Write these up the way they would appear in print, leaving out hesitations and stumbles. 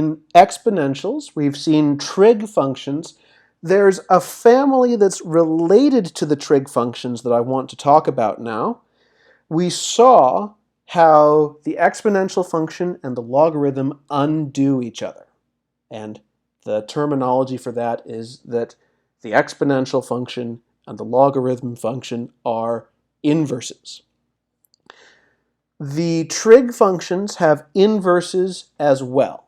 exponentials, we've seen trig functions. There's a family that's related to the trig functions that I want to talk about now. We saw how the exponential function and the logarithm undo each other. And the terminology for that is that the exponential function and the logarithm function are inverses. The trig functions have inverses as well,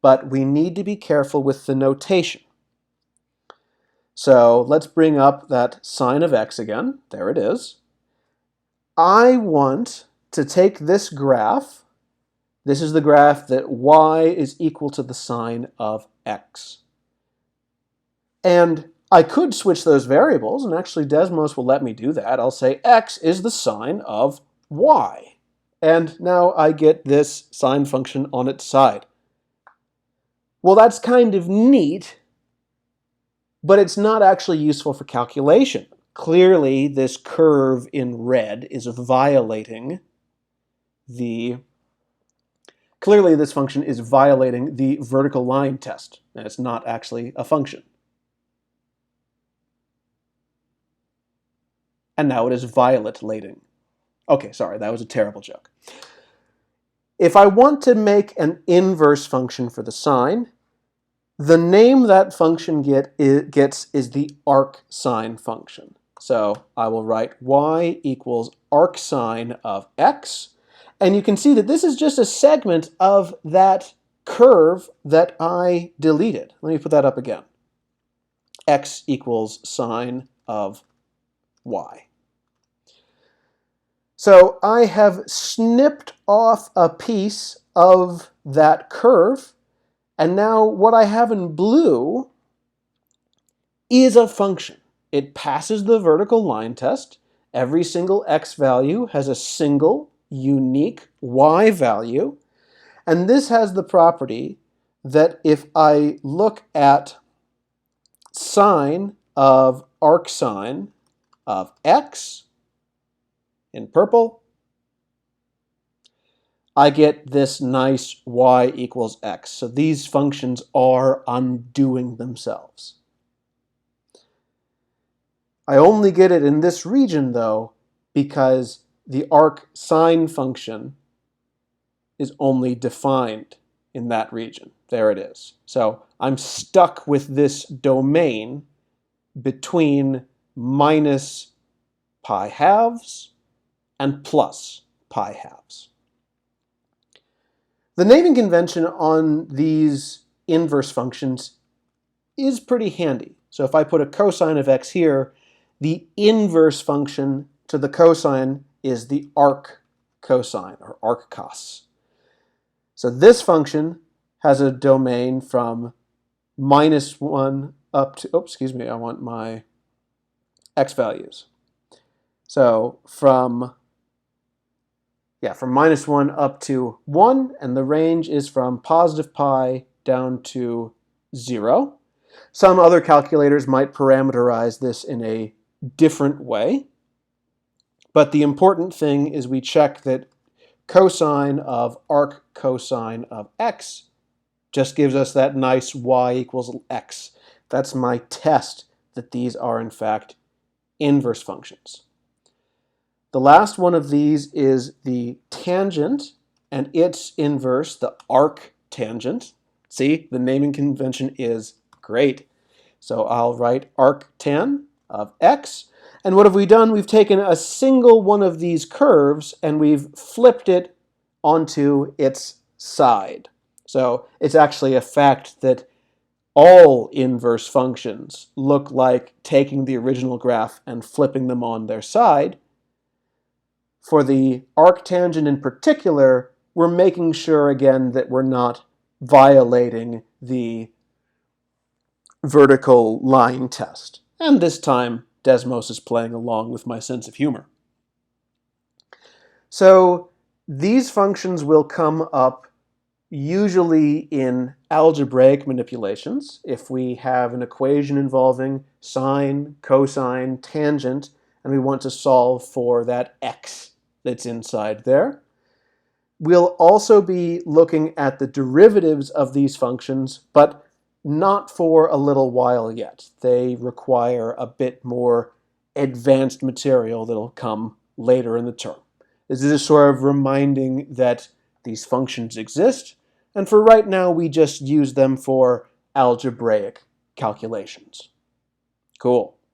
but we need to be careful with the notation. So let's bring up that sine of x again. There it is. I want to take this graph. This is the graph that y is equal to the sine of x. And I could switch those variables, and actually Desmos will let me do that. I'll say x is the sine of y. And now I get this sine function on its side. Well, that's kind of neat, but it's not actually useful for calculation. Clearly, this curve in red is violating clearly this function is violating the vertical line test, and it's not actually a function. And now it is violet-lating. Okay, sorry, that was a terrible joke. If I want to make an inverse function for the sine, the name that function gets is the arcsine function. So I will write y equals arcsine of x, and you can see that this is just a segment of that curve that I deleted. Let me put that up again. X equals sine of y. So I have snipped off a piece of that curve, and now what I have in blue is a function. It passes the vertical line test. Every single x value has a single unique y value, and this has the property that if I look at sine of arcsine of x, in purple, I get this nice y equals x. So these functions are undoing themselves. I only get it in this region, though, because the arcsine function is only defined in that region. There it is. So I'm stuck with this domain between minus pi halves and plus pi halves. The naming convention on these inverse functions is pretty handy. So if I put a cosine of x here, the inverse function to the cosine is the arc cosine, or arc cos. So this function has a domain from minus 1 up to, I want my x values. So from minus 1 up to 1, and the range is from positive pi down to 0. Some other calculators might parameterize this in a different way, but the important thing is we check that cosine of arc cosine of x just gives us that nice y equals x. That's my test that these are in fact inverse functions. The last one of these is the tangent, and its inverse, the arctangent. See, the naming convention is great. So I'll write arctan of x, and what have we done? We've taken a single one of these curves and we've flipped it onto its side. So it's actually a fact that all inverse functions look like taking the original graph and flipping them on their side. For the arctangent in particular, we're making sure again that we're not violating the vertical line test. And this time, Desmos is playing along with my sense of humor. So these functions will come up usually in algebraic manipulations. If we have an equation involving sine, cosine, tangent, and we want to solve for that x that's inside there. We'll also be looking at the derivatives of these functions, but not for a little while yet. They require a bit more advanced material that'll come later in the term. This is sort of reminding that these functions exist, and for right now we just use them for algebraic calculations. Cool.